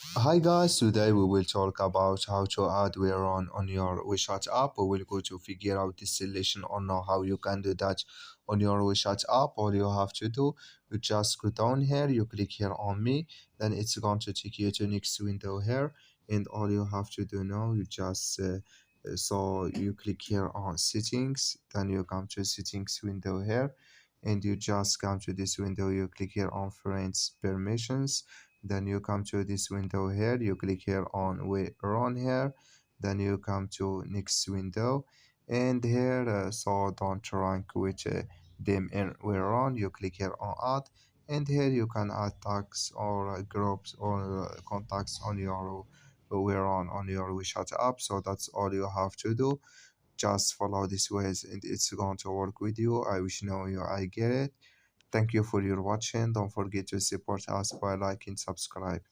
Hi guys, today we will talk about how to add Werun on your WeChat app. We will go to figure out this solution or know how you can do that on your WeChat app. All you have to do, you just go down here, you click here on me, then it's going to take you to next window here. And all you have to do now, you just so you click here on settings, then you come to settings window here, and you just come to this window, you click here on friends permissions, then you come to this window here, you click here on run here, then you come to next window, and here so don't rank with them in we're on, you click here on add, and here you can add tags or groups or contacts on your we're on your WeChat app. So that's all you have to do. Just follow these ways and it's going to work with you. I wish know you I get it. Thank you for your watching. Don't forget to support us by liking, subscribe.